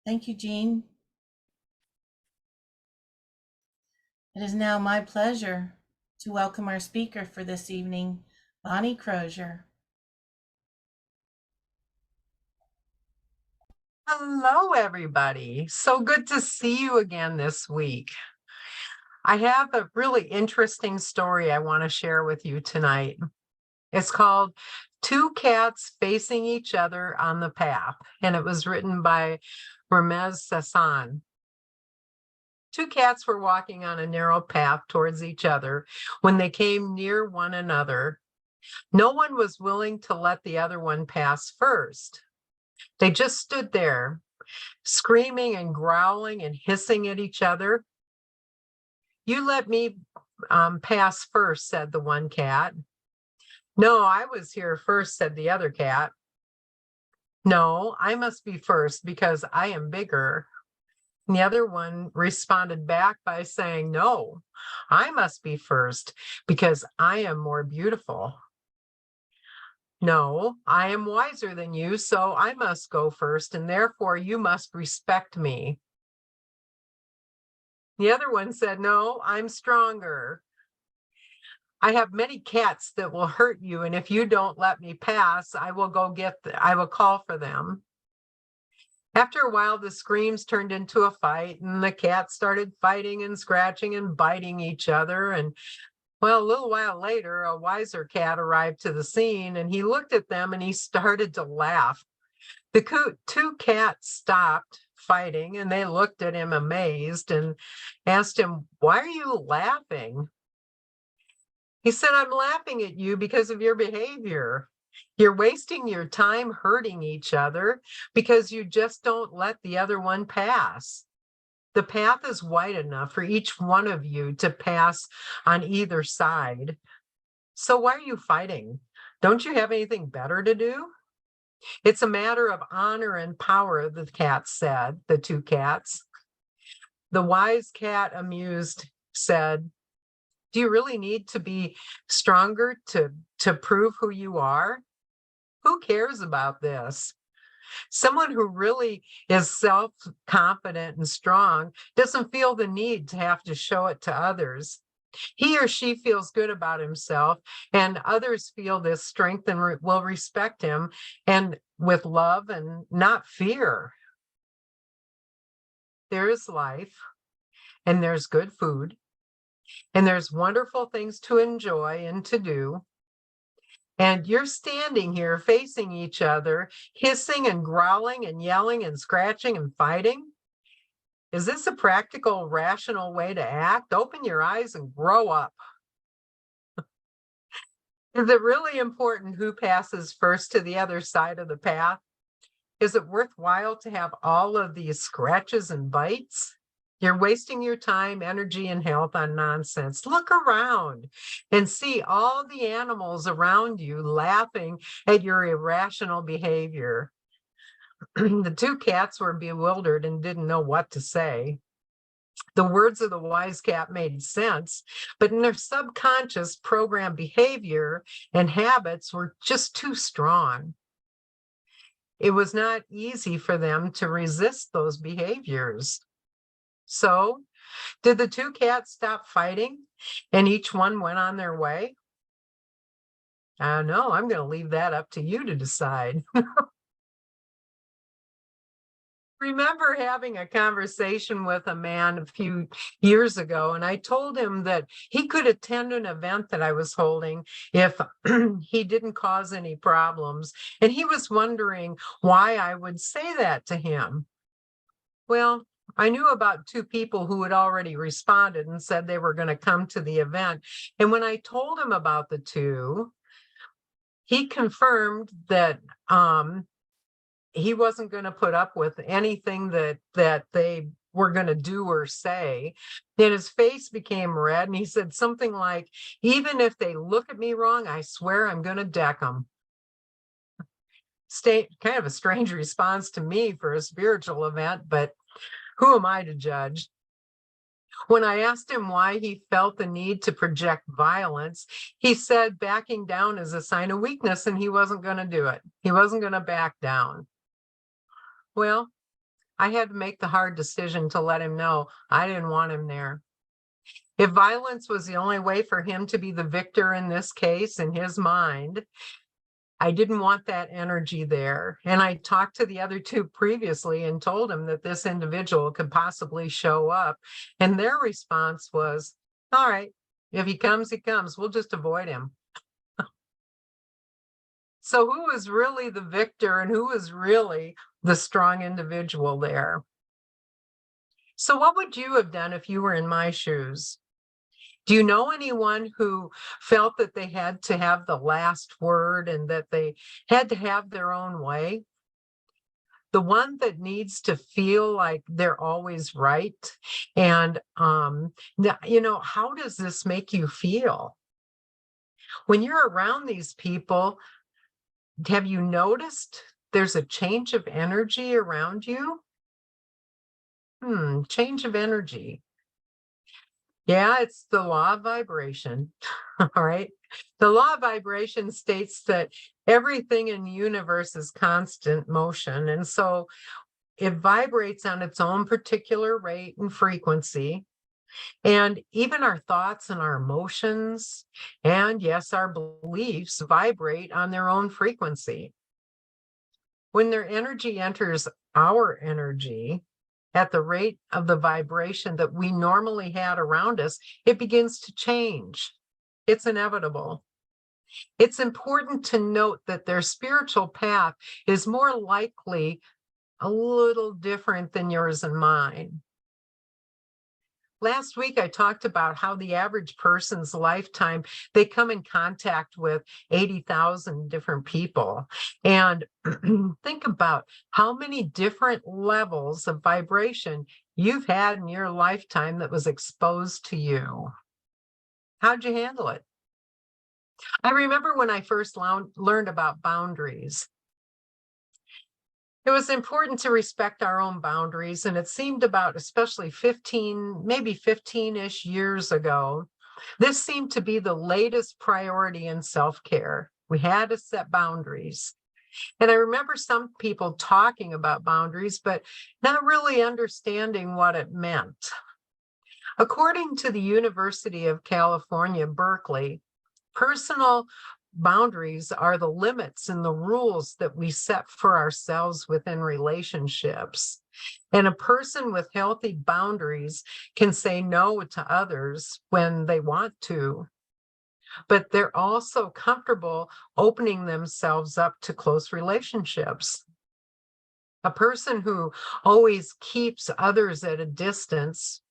Thank you, Jean. It is now my pleasure to welcome our speaker for this evening, Bonnie Crozier. Hello, everybody. So good to see you again this week. I have a really interesting story I want to share with you tonight. It's called Two Cats Facing Each Other on the Path, and it was written by Ramez Sassan. Two cats were walking on a narrow path towards each other when they came near one another. No one was willing to let the other one pass first. They just stood there, screaming and growling and hissing at each other. "You let me pass first," said the one cat. "No, I was here first," said the other cat. "No, I must be first because I am bigger." And the other one responded back by saying, "No, I must be first because I am more beautiful." "No, I am wiser than you, so I must go first, and therefore you must respect me." The other one said, "No, I'm stronger. I have many cats that will hurt you, and if you don't let me pass, I will call for them." After a while, the screams turned into a fight, and the cats started fighting and scratching and biting each other. And well, a little while later, a wiser cat arrived to the scene, and he looked at them and he started to laugh. The two cats stopped fighting, and they looked at him amazed and asked him, "Why are you laughing?" He said, "I'm laughing at you because of your behavior. You're wasting your time hurting each other because you just don't let the other one pass. The path is wide enough for each one of you to pass on either side. So why are you fighting? Don't you have anything better to do?" "It's a matter of honor and power," the cats said, the two cats. The wise cat, amused, said, "Do you really need to be stronger to prove who you are? Who cares about this? Someone who really is self-confident and strong doesn't feel the need to have to show it to others. He or she feels good about himself, and others feel this strength and will respect him and with love and not fear. There is life, and there's good food, and there's wonderful things to enjoy and to do. And you're standing here facing each other, hissing and growling and yelling and scratching and fighting. Is this a practical, rational way to act? Open your eyes and grow up. Is it really important who passes first to the other side of the path? Is it worthwhile to have all of these scratches and bites? You're wasting your time, energy, and health on nonsense. Look around and see all the animals around you laughing at your irrational behavior. The two cats were bewildered and didn't know what to say. The words of the wise cat made sense, but in their subconscious programmed behavior and habits were just too strong. It was not easy for them to resist those behaviors. So, did the two cats stop fighting and each one went on their way? I don't know. I'm going to leave that up to you to decide. Remember having a conversation with a man a few years ago, and I told him that he could attend an event that I was holding if he didn't cause any problems. And he was wondering why I would say that to him. Well, I knew about two people who had already responded and said they were going to come to the event. And when I told him about the two, he confirmed that he wasn't going to put up with anything that they were going to do or say. Then his face became red and he said something like, "Even if they look at me wrong, I swear I'm going to deck them." Kind of a strange response to me for a spiritual event, but who am I to judge? When I asked him why he felt the need to project violence, he said backing down is a sign of weakness and he wasn't going to do it. He wasn't going to back down. Well, I had to make the hard decision to let him know I didn't want him there. If violence was the only way for him to be the victor in this case, in his mind, I didn't want that energy there. And I talked to the other two previously and told them that this individual could possibly show up. And their response was, all right, if he comes, he comes. We'll just avoid him. So who was really the victor and who was really the strong individual there? So what would you have done if you were in my shoes? Do you know anyone who felt that they had to have the last word and that they had to have their own way? The one that needs to feel like they're always right. And, how does this make you feel? When you're around these people, have you noticed there's a change of energy around you? Change of energy. Yeah, it's the law of vibration. All right. The law of vibration states that everything in the universe is constant motion. And so it vibrates on its own particular rate and frequency. And even our thoughts and our emotions, and yes, our beliefs vibrate on their own frequency. When their energy enters our energy, at the rate of the vibration that we normally had around us, it begins to change. It's inevitable. It's important to note that their spiritual path is more likely a little different than yours and mine. Last week, I talked about how the average person's lifetime, they come in contact with 80,000 different people. And think about how many different levels of vibration you've had in your lifetime that was exposed to you. How'd you handle it? I remember when I first learned about boundaries. It was important to respect our own boundaries, and it seemed about especially 15, maybe 15-ish years ago, this seemed to be the latest priority in self-care. We had to set boundaries. And I remember some people talking about boundaries, but not really understanding what it meant. According to the University of California, Berkeley, personal boundaries are the limits and the rules that we set for ourselves within relationships. And a person with healthy boundaries can say no to others when they want to, but they're also comfortable opening themselves up to close relationships. A person who always keeps others at a distance,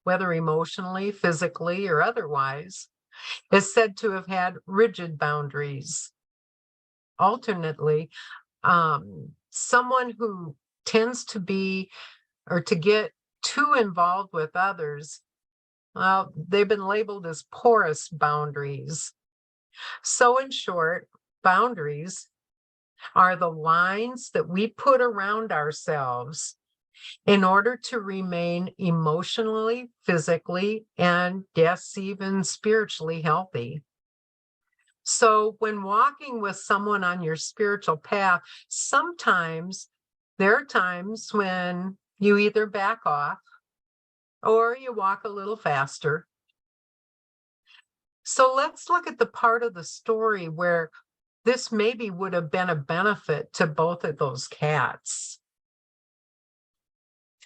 whether emotionally, physically, or otherwise, is said to have had rigid boundaries. Alternately, someone who tends to be or to get too involved with others, well, they've been labeled as porous boundaries. So in short, boundaries are the lines that we put around ourselves in order to remain emotionally, physically, and yes, even spiritually healthy. So when walking with someone on your spiritual path, sometimes there are times when you either back off or you walk a little faster. So let's look at the part of the story where this maybe would have been a benefit to both of those cats.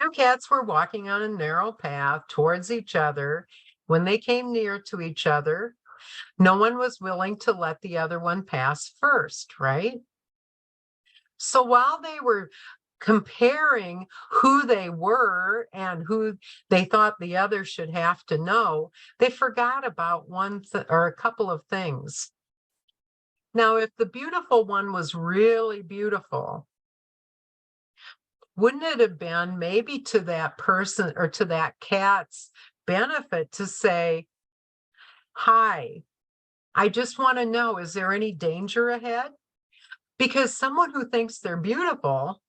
Two cats were walking on a narrow path towards each other. When they came near to each other, no one was willing to let the other one pass first, right? So while they were comparing who they were and who they thought the other should have to know, they forgot about or a couple of things. Now, if the beautiful one was really beautiful, wouldn't it have been maybe to that person or to that cat's benefit to say, hi, I just want to know, is there any danger ahead? Because someone who thinks they're beautiful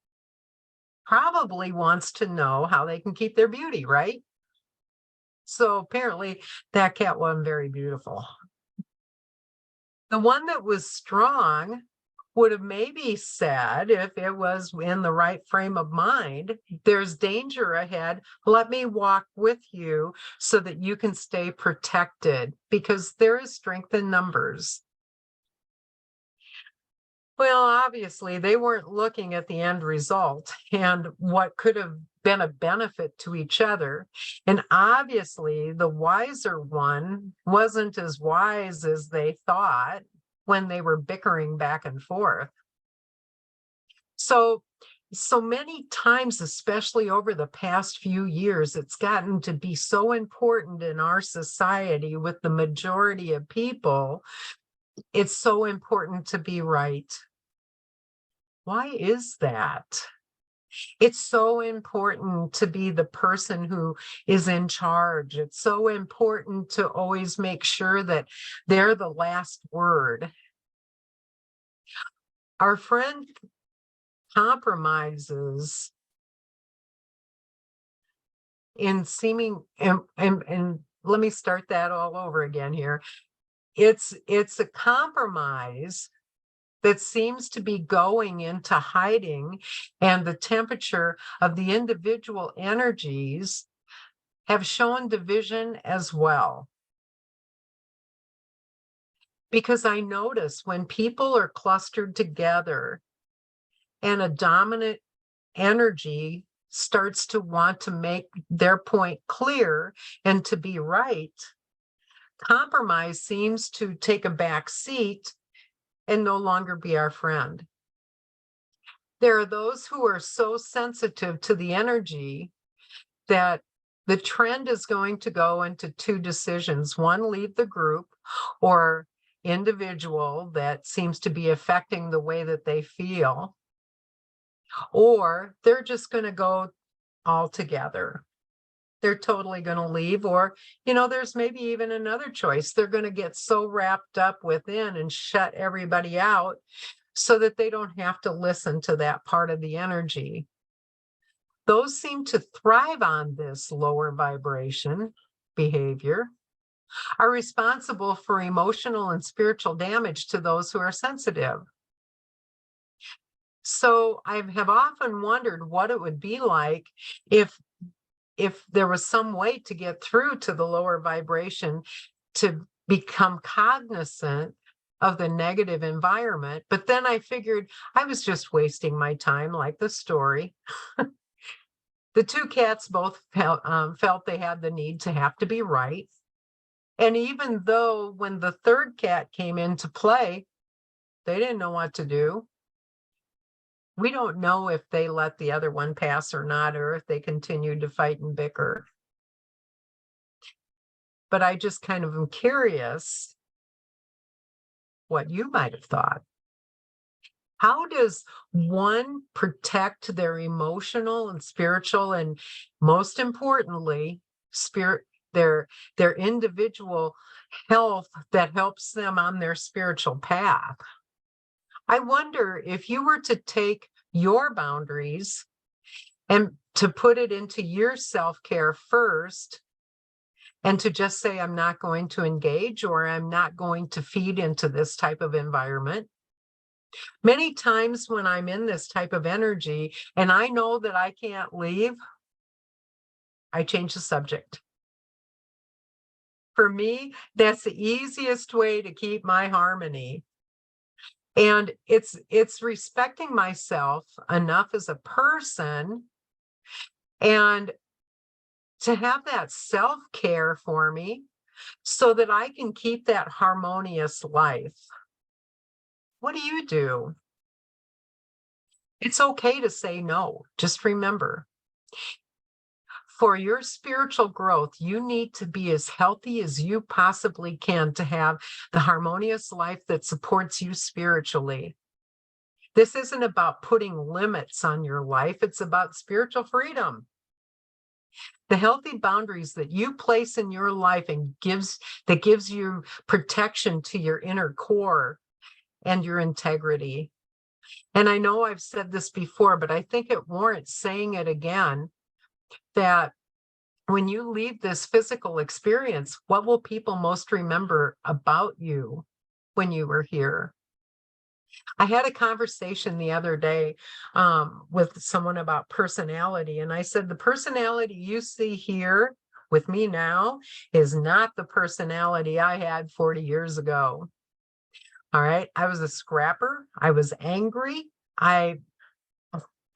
probably wants to know how they can keep their beauty, right? So apparently that cat wasn't very beautiful. The one that was strong would have maybe said, if it was in the right frame of mind, there's danger ahead. Let me walk with you so that you can stay protected, because there is strength in numbers. Well, obviously, they weren't looking at the end result and what could have been a benefit to each other. And obviously, the wiser one wasn't as wise as they thought when they were bickering back and forth. So many times, especially over the past few years, it's gotten to be so important in our society with the majority of people. It's so important to be right. Why is that? It's so important to be the person who is in charge. It's so important to always make sure that they're the last word. Our friend compromises in seeming, and let me start that all over again here. It's a compromise that seems to be going into hiding, and the temperature of the individual energies have shown division as well. Because I notice when people are clustered together and a dominant energy starts to want to make their point clear and to be right, compromise seems to take a back seat and no longer be our friend. There are those who are so sensitive to the energy that the trend is going to go into two decisions: one, leave the group, or individual that seems to be affecting the way that they feel, or they're just going to go all together. They're totally going to leave, or, there's maybe even another choice. They're going to get so wrapped up within and shut everybody out so that they don't have to listen to that part of the energy. Those seem to thrive on this lower vibration behavior, are responsible for emotional and spiritual damage to those who are sensitive. So I have often wondered what it would be like if there was some way to get through to the lower vibration, to become cognizant of the negative environment. But then I figured I was just wasting my time, like the story. The two cats both felt they had the need to have to be right. And even though when the third cat came into play, they didn't know what to do. We don't know if they let the other one pass or not, or if they continued to fight and bicker. But I just kind of am curious what you might have thought. How does one protect their emotional and spiritual, and most importantly, their individual health that helps them on their spiritual path? I wonder if you were to take your boundaries and to put it into your self-care first, and to just say, I'm not going to engage, or I'm not going to feed into this type of environment. Many times when I'm in this type of energy and I know that I can't leave, I change the subject. For me, that's the easiest way to keep my harmony. And it's respecting myself enough as a person, and to have that self-care for me so that I can keep that harmonious life. What do you do? It's okay to say no. Just remember, for your spiritual growth, you need to be as healthy as you possibly can to have the harmonious life that supports you spiritually. This isn't about putting limits on your life. It's about spiritual freedom. The healthy boundaries that you place in your life and gives you protection to your inner core and your integrity. And I know I've said this before, but I think it warrants saying it again, that when you leave this physical experience, what will people most remember about you when you were here? I had a conversation the other day with someone about personality, and I said, the personality you see here with me now is not the personality I had 40 years ago. All right. I was a scrapper. I was angry. I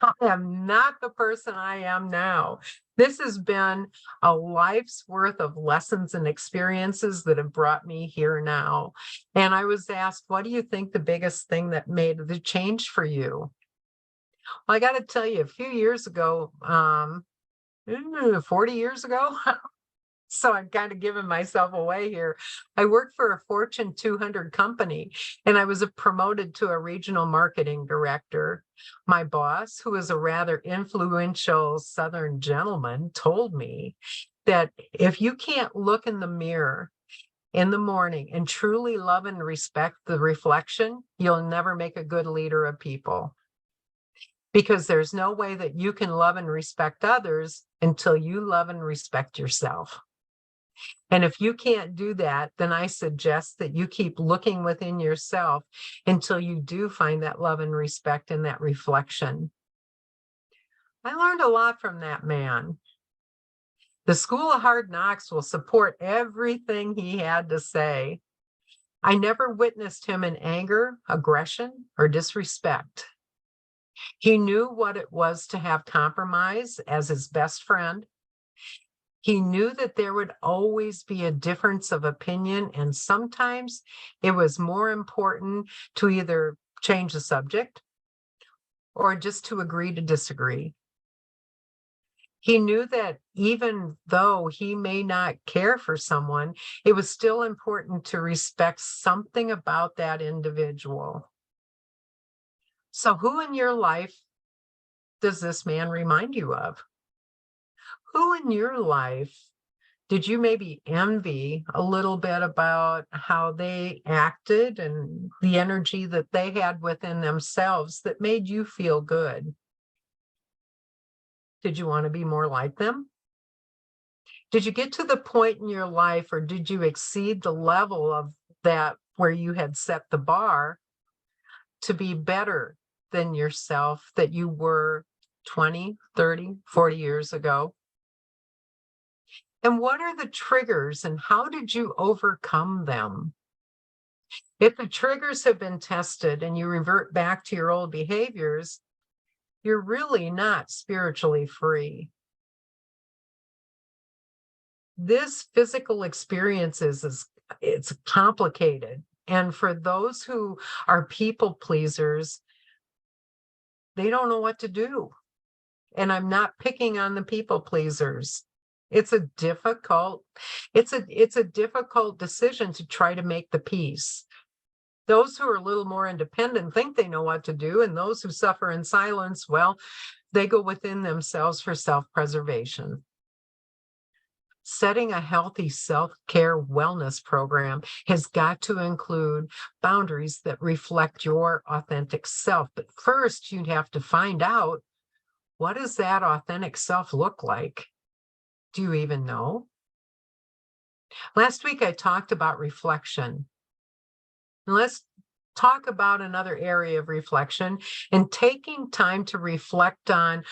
I am not the person I am now. This has been a life's worth of lessons and experiences that have brought me here now. And I was asked, what do you think the biggest thing that made the change for you? Well, I got to tell you, a few years ago, 40 years ago, so I'm kind of giving myself away here. I worked for a Fortune 200 company and I was promoted to a regional marketing director. My boss, who is a rather influential Southern gentleman, told me that if you can't look in the mirror in the morning and truly love and respect the reflection, you'll never make a good leader of people. Because there's no way that you can love and respect others until you love and respect yourself. And if you can't do that, then I suggest that you keep looking within yourself until you do find that love and respect and that reflection. I learned a lot from that man. The School of Hard Knocks will support everything he had to say. I never witnessed him in anger, aggression, or disrespect. He knew what it was to have compromise as his best friend. He knew that there would always be a difference of opinion, and sometimes it was more important to either change the subject or just to agree to disagree. He knew that even though he may not care for someone, it was still important to respect something about that individual. So, who in your life does this man remind you of? Who in your life did you maybe envy a little bit about how they acted and the energy that they had within themselves that made you feel good? Did you want to be more like them? Did you get to the point in your life, or did you exceed the level of that where you had set the bar to be better than yourself that you were 20, 30, 40 years ago? And what are the triggers and how did you overcome them? If the triggers have been tested and you revert back to your old behaviors, you're really not spiritually free. This physical experience it's complicated. And for those who are people pleasers, they don't know what to do. And I'm not picking on the people pleasers. It's a difficult decision to try to make the peace. Those who are a little more independent think they know what to do, and those who suffer in silence, well, they go within themselves for self-preservation. Setting a healthy self-care wellness program has got to include boundaries that reflect your authentic self. But first, you'd have to find out, what does that authentic self look like? Do you even know? Last week, I talked about reflection. And let's talk about another area of reflection and taking time to reflect on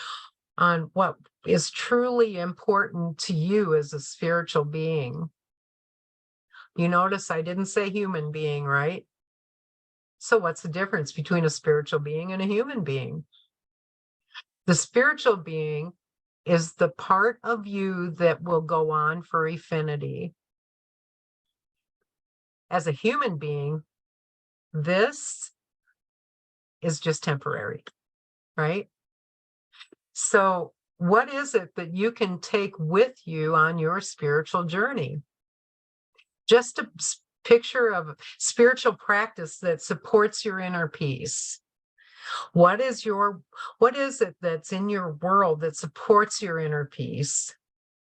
what is truly important to you as a spiritual being. You notice I didn't say human being, right? So what's the difference between a spiritual being and a human being? The spiritual being is the part of you that will go on for infinity. As a human being, this is just temporary, right? So what is it that you can take with you on your spiritual journey? Just a picture of spiritual practice that supports your inner peace. What is it that's in your world that supports your inner peace?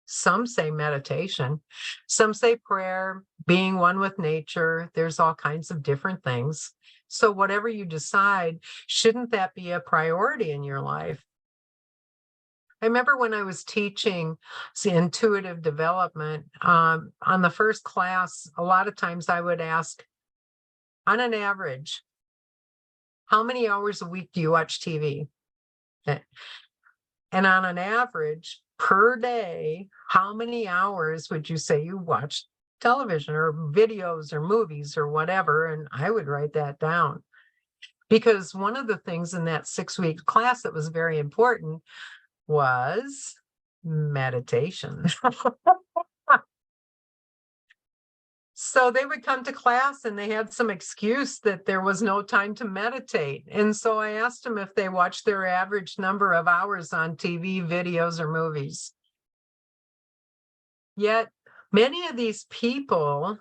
Some say meditation, some say prayer, being one with nature. There's all kinds of different things. So whatever you decide, shouldn't that be a priority in your life? I remember when I was teaching intuitive development, on the first class, a lot of times I would ask, on an average, How many hours a week do you watch TV? And on an average per day, how many hours would you say you watch television or videos or movies or whatever? And I would write that down. Because one of the things in that 6-week class that was very important was meditation. So they would come to class and they had some excuse that there was no time to meditate. And so I asked them if they watched their average number of hours on TV, videos, or movies. Yet many of these people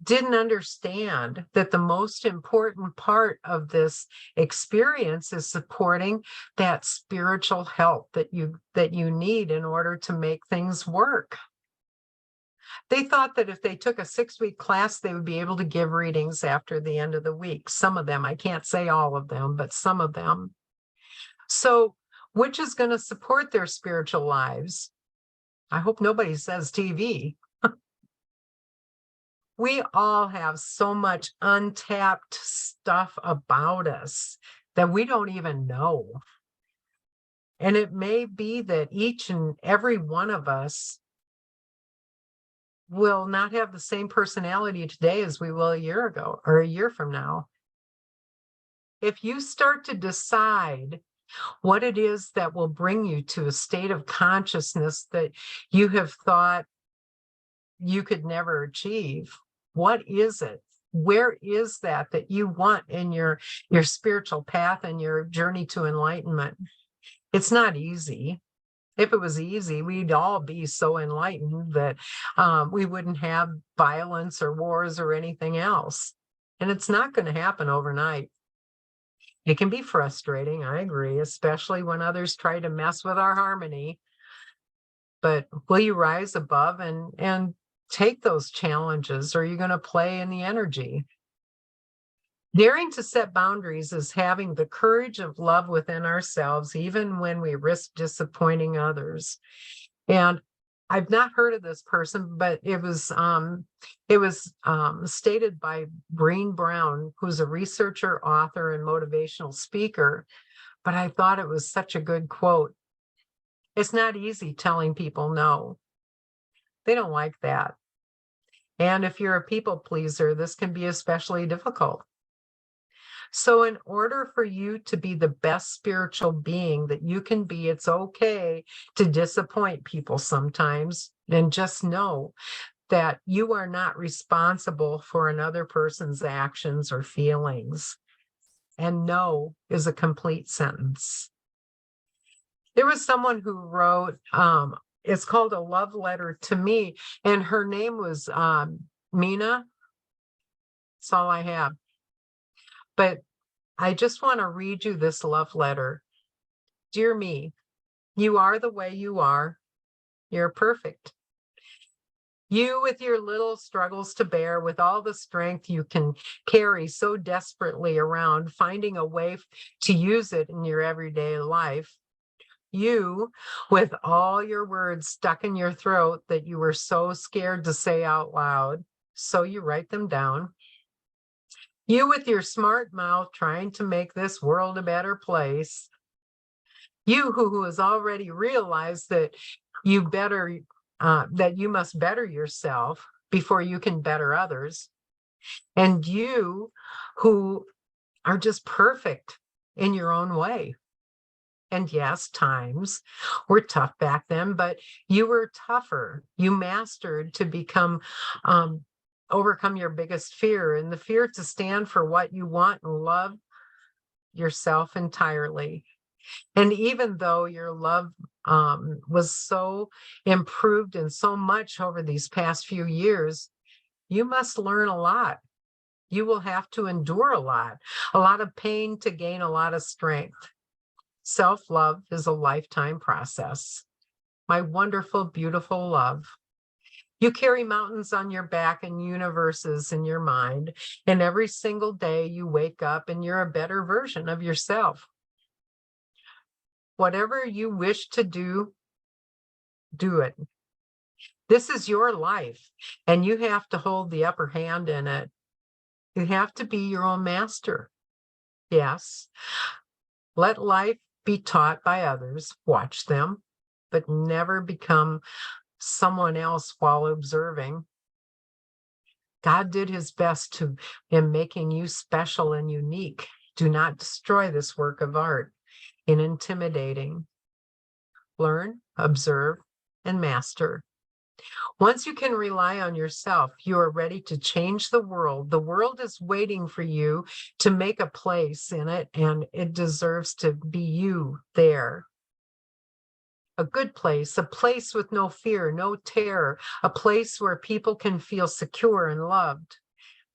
didn't understand that the most important part of this experience is supporting that spiritual help that you need in order to make things work. They thought that if they took a 6-week class, they would be able to give readings after the end of the week. Some of them, I can't say all of them, but some of them. So which is going to support their spiritual lives? I hope nobody says TV. We all have so much untapped stuff about us that we don't even know. And it may be that each and every one of us will not have the same personality today as we will a year ago or a year from now. If you start to decide what it is that will bring you to a state of consciousness that you have thought you could never achieve, what is it? Where is that you want in your spiritual path and your journey to enlightenment? It's not easy. If it was easy, we'd all be so enlightened that we wouldn't have violence or wars or anything else. And it's not going to happen overnight. It can be frustrating, I agree, especially when others try to mess with our harmony. But will you rise above and take those challenges, or are you going to play in the energy? Daring to set boundaries is having the courage of love within ourselves, even when we risk disappointing others. And I've not heard of this person, but it was stated by Brene Brown, who's a researcher, author, and motivational speaker. But I thought it was such a good quote. It's not easy telling people no. They don't like that. And if you're a people pleaser, this can be especially difficult. So in order for you to be the best spiritual being that you can be, it's okay to disappoint people sometimes. And just know that you are not responsible for another person's actions or feelings. And no is a complete sentence. There was someone who wrote, it's called A Love Letter to Me, and her name was Mina. That's all I have. But I just want to read you this love letter. Dear me, you are the way you are. You're perfect. You with your little struggles to bear, with all the strength you can carry so desperately around, finding a way to use it in your everyday life. You with all your words stuck in your throat that you were so scared to say out loud, so you write them down. You with your smart mouth trying to make this world a better place. You who has already realized that that you must better yourself before you can better others. And you who are just perfect in your own way. And yes, times were tough back then, but you were tougher. You mastered to overcome your biggest fear, and the fear to stand for what you want and love yourself entirely. And even though your love was so improved and so much over these past few years, you must learn a lot. You will have to endure a lot of pain to gain a lot of strength. Self-love is a lifetime process. My wonderful, beautiful love. You carry mountains on your back and universes in your mind. And every single day you wake up and you're a better version of yourself. Whatever you wish to do, do it. This is your life, and you have to hold the upper hand in it. You have to be your own master. Yes. Let life be taught by others. Watch them, but never become someone else while observing. God did his best in making you special and unique. Do not destroy this work of art in intimidating. Learn, observe, and master. Once you can rely on yourself, you are ready to change the world. The world is waiting for you to make a place in it, and it deserves to be you there. A good place, a place with no fear, no terror, a place where people can feel secure and loved.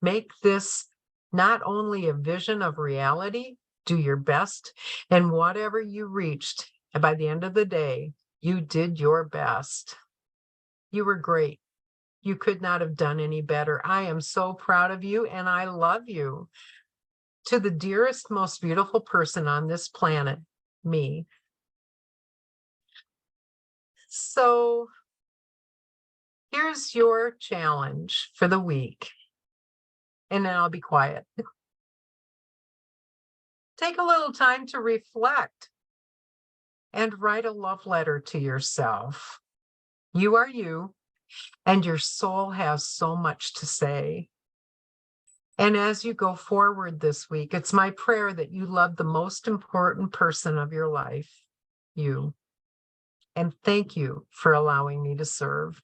Make this not only a vision of reality, do your best, and whatever you reached, and by the end of the day, you did your best. You were great. You could not have done any better. I am so proud of you and I love you. To the dearest, most beautiful person on this planet, me. So here's your challenge for the week. And then I'll be quiet. Take a little time to reflect and write a love letter to yourself. You are you, and your soul has so much to say. And as you go forward this week, it's my prayer that you love the most important person of your life, you. And thank you for allowing me to serve.